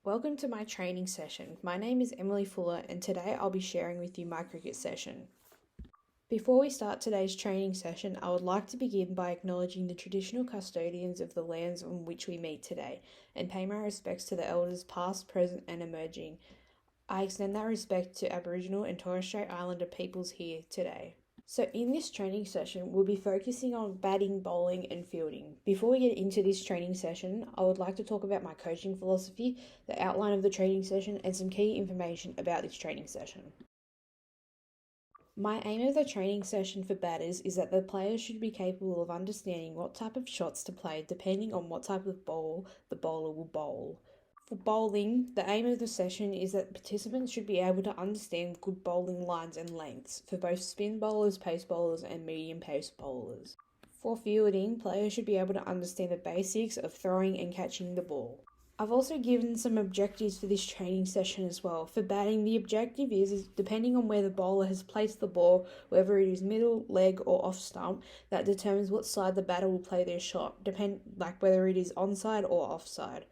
Welcome to my training session. My name is Emily Fuller and today I'll be sharing with you my cricket session. Before we start today's training session, I would like to begin by acknowledging the traditional custodians of the lands on which we meet today and pay my respects to the elders past, present and emerging. I extend that respect to Aboriginal and Torres Strait Islander peoples here today. So in this training session, we'll be focusing on batting, bowling and fielding. Before we get into this training session, I would like to talk about my coaching philosophy, the outline of the training session and some key information about this training session. My aim of the training session for batters is that the players should be capable of understanding what type of shots to play depending on what type of ball the bowler will bowl. For bowling, the aim of the session is that participants should be able to understand good bowling lines and lengths for both spin bowlers, pace bowlers, and medium pace bowlers. For fielding, players should be able to understand the basics of throwing and catching the ball. I've also given some objectives for this training session as well. For batting, the objective is depending on where the bowler has placed the ball, whether it is middle, leg, or off stump, that determines what side the batter will play their shot, like whether it is onside or offside.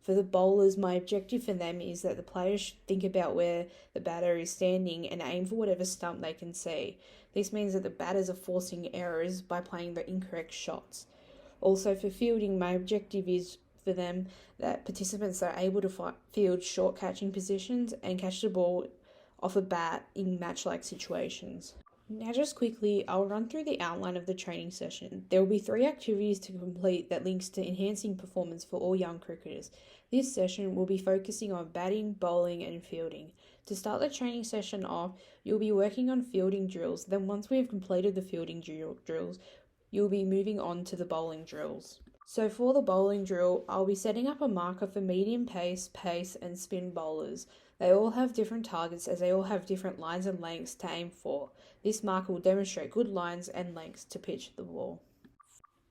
For the bowlers, my objective for them is that the players should think about where the batter is standing and aim for whatever stump they can see. This means that the batters are forcing errors by playing the incorrect shots. Also, for fielding, my objective is for them that participants are able to field short catching positions and catch the ball off a bat in match-like situations. Now just quickly, I'll run through the outline of the training session. There will be 3 activities to complete that links to enhancing performance for all young cricketers. This session will be focusing on batting, bowling and fielding. To start the training session off, you'll be working on fielding drills. Then once we have completed the fielding drills, you'll be moving on to the bowling drills. So for the bowling drill, I'll be setting up a marker for medium pace, and spin bowlers. They all have different targets as they all have different lines and lengths to aim for. This marker will demonstrate good lines and lengths to pitch the ball.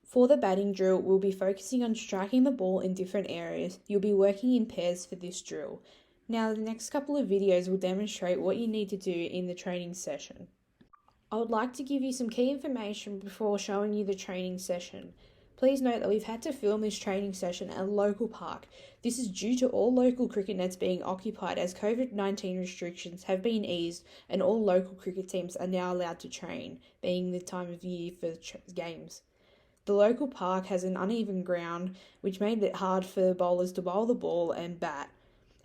For the batting drill, we'll be focusing on striking the ball in different areas. You'll be working in pairs for this drill. Now the next couple of videos will demonstrate what you need to do in the training session. I would like to give you some key information before showing you the training session. Please note that we've had to film this training session at a local park. This is due to all local cricket nets being occupied as COVID-19 restrictions have been eased and all local cricket teams are now allowed to train, being the time of year for games. The local park has an uneven ground, which made it hard for bowlers to bowl the ball and bat.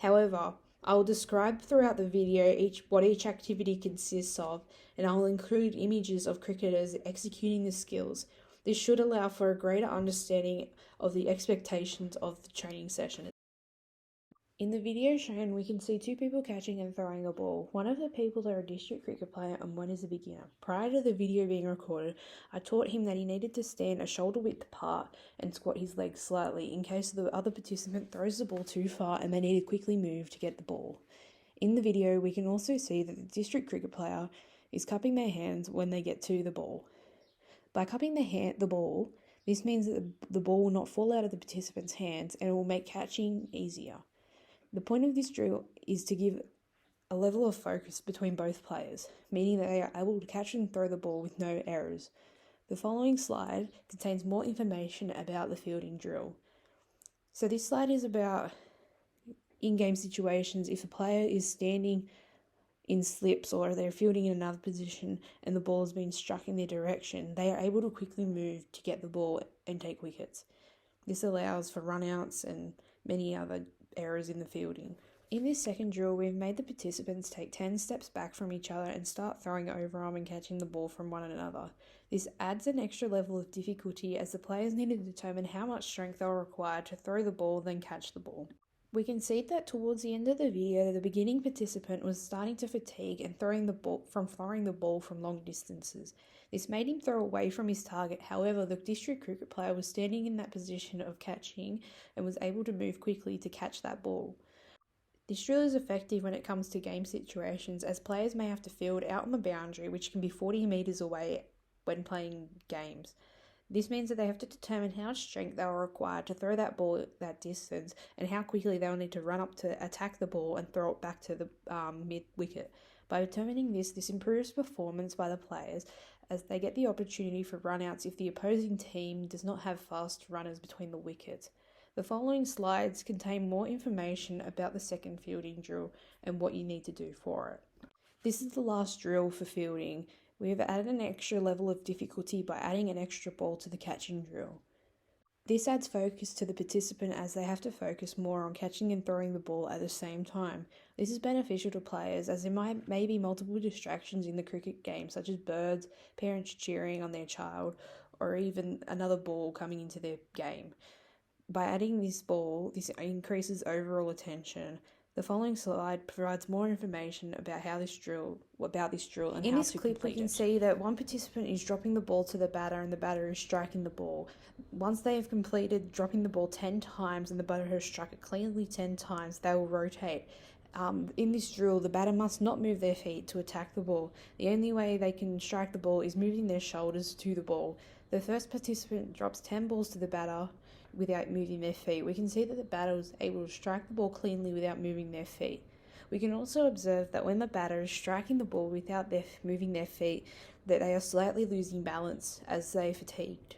However, I will describe throughout the video what each activity consists of, and I will include images of cricketers executing the skills. This should allow for a greater understanding of the expectations of the training session. In the video shown, we can see 2 people catching and throwing a ball. One of the people are a district cricket player and one is a beginner. Prior to the video being recorded, I taught him that he needed to stand a shoulder width apart and squat his legs slightly in case the other participant throws the ball too far and they need to quickly move to get the ball. In the video, we can also see that the district cricket player is cupping their hands when they get to the ball. By cupping the ball, this means that the ball will not fall out of the participant's hands and it will make catching easier. The point of this drill is to give a level of focus between both players, meaning that they are able to catch and throw the ball with no errors. The following slide contains more information about the fielding drill. So this slide is about in-game situations. If a player is standing in slips or they're fielding in another position and the ball has been struck in their direction, they are able to quickly move to get the ball and take wickets. This allows for run-outs and many other errors in the fielding. In this second drill, we've made the participants take 10 steps back from each other and start throwing overarm and catching the ball from one another. This adds an extra level of difficulty as the players need to determine how much strength they will require to throw the ball then catch the ball. We can see that towards the end of the video, the beginning participant was starting to fatigue and throwing the ball from long distances. This made him throw away from his target. However, the district cricket player was standing in that position of catching and was able to move quickly to catch that ball. This drill is effective when it comes to game situations as players may have to field out on the boundary, which can be 40 metres away when playing games. This means that they have to determine how much strength they will require to throw that ball that distance and how quickly they will need to run up to attack the ball and throw it back to the mid-wicket. By determining this improves performance by the players as they get the opportunity for run-outs if the opposing team does not have fast runners between the wickets. The following slides contain more information about the second fielding drill and what you need to do for it. This is the last drill for fielding. We have added an extra level of difficulty by adding an extra ball to the catching drill. This adds focus to the participant as they have to focus more on catching and throwing the ball at the same time. This is beneficial to players as there may be multiple distractions in the cricket game, such as birds, parents cheering on their child, or even another ball coming into their game. By adding this ball, this increases overall attention. The following slide provides more information about this drill and how to complete it. In this clip, we can see that one participant is dropping the ball to the batter and the batter is striking the ball. Once they have completed dropping the ball 10 times and the batter has struck it cleanly 10 times, they will rotate. In this drill, the batter must not move their feet to attack the ball. The only way they can strike the ball is moving their shoulders to the ball. The first participant drops 10 balls to the batter without moving their feet. We can see that the batter was able to strike the ball cleanly without moving their feet. We can also observe that when the batter is striking the ball without moving their feet, that they are slightly losing balance as they are fatigued.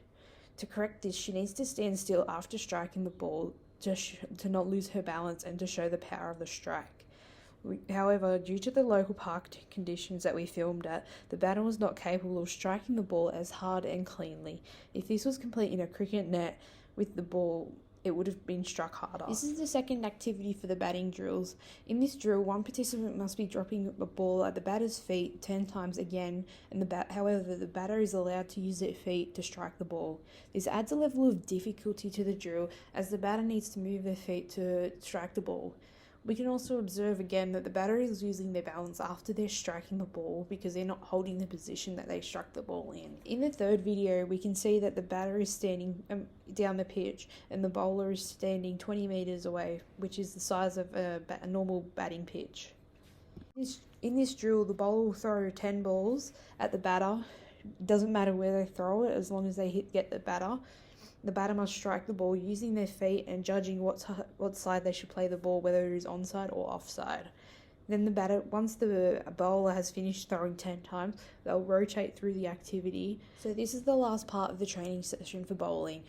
To correct this, she needs to stand still after striking the ball to not lose her balance and to show the power of the strike. However, due to the local park conditions that we filmed at, the batter was not capable of striking the ball as hard and cleanly. If this was complete in a cricket net with the ball, it would have been struck harder. This is the second activity for the batting drills. In this drill, one participant must be dropping the ball at the batter's feet 10 times again, and however, the batter is allowed to use their feet to strike the ball. This adds a level of difficulty to the drill as the batter needs to move their feet to strike the ball. We can also observe again that the batter is losing their balance after they're striking the ball because they're not holding the position that they struck the ball in. In the third video, we can see that the batter is standing down the pitch and the bowler is standing 20 metres away, which is the size of a normal batting pitch. In this drill, the bowler will throw 10 balls at the batter. It doesn't matter where they throw it as long as they get the batter. The batter must strike the ball using their feet and judging what side they should play the ball, whether it is onside or offside. Then the batter, once the bowler has finished throwing 10 times, they'll rotate through the activity. So this is the last part of the training session for bowling.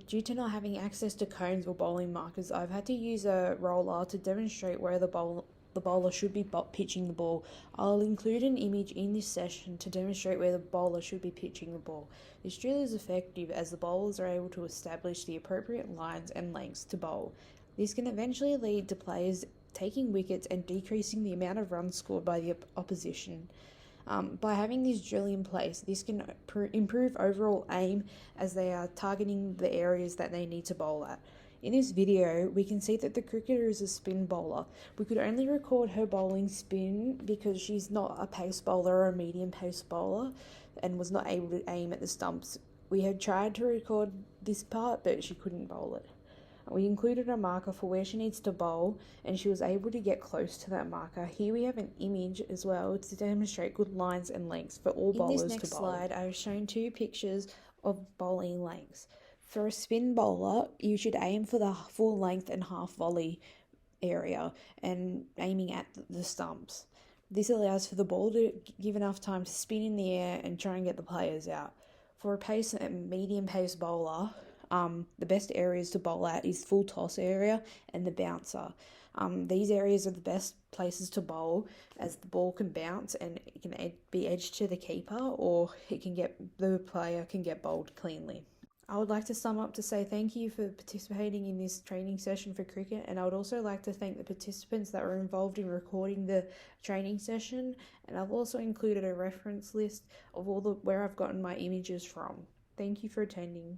Due to not having access to cones or bowling markers, I've had to use a roller to demonstrate where the bowler should be pitching the ball. I'll include an image in this session to demonstrate where the bowler should be pitching the ball. This drill is effective as the bowlers are able to establish the appropriate lines and lengths to bowl. This can eventually lead to players taking wickets and decreasing the amount of runs scored by the opposition. By having this drill in place, this can improve overall aim as they are targeting the areas that they need to bowl at. In this video, we can see that the cricketer is a spin bowler. We could only record her bowling spin because she's not a pace bowler or a medium pace bowler and was not able to aim at the stumps. We had tried to record this part, but she couldn't bowl it. We included a marker for where she needs to bowl, and she was able to get close to that marker. Here we have an image as well to demonstrate good lines and lengths for all bowlers to bowl. In this next slide, I've shown two pictures of bowling lengths. For a spin bowler, you should aim for the full length and half volley area and aiming at the stumps. This allows for the ball to give enough time to spin in the air and try and get the players out. For a pace and medium pace bowler, the best areas to bowl at is full toss area and the bouncer. These areas are the best places to bowl as the ball can bounce and it can be edged to the keeper, or the player can get bowled cleanly. I would like to sum up to say thank you for participating in this training session for cricket, and I would also like to thank the participants that were involved in recording the training session, and I've also included a reference list of where I've gotten my images from. Thank you for attending.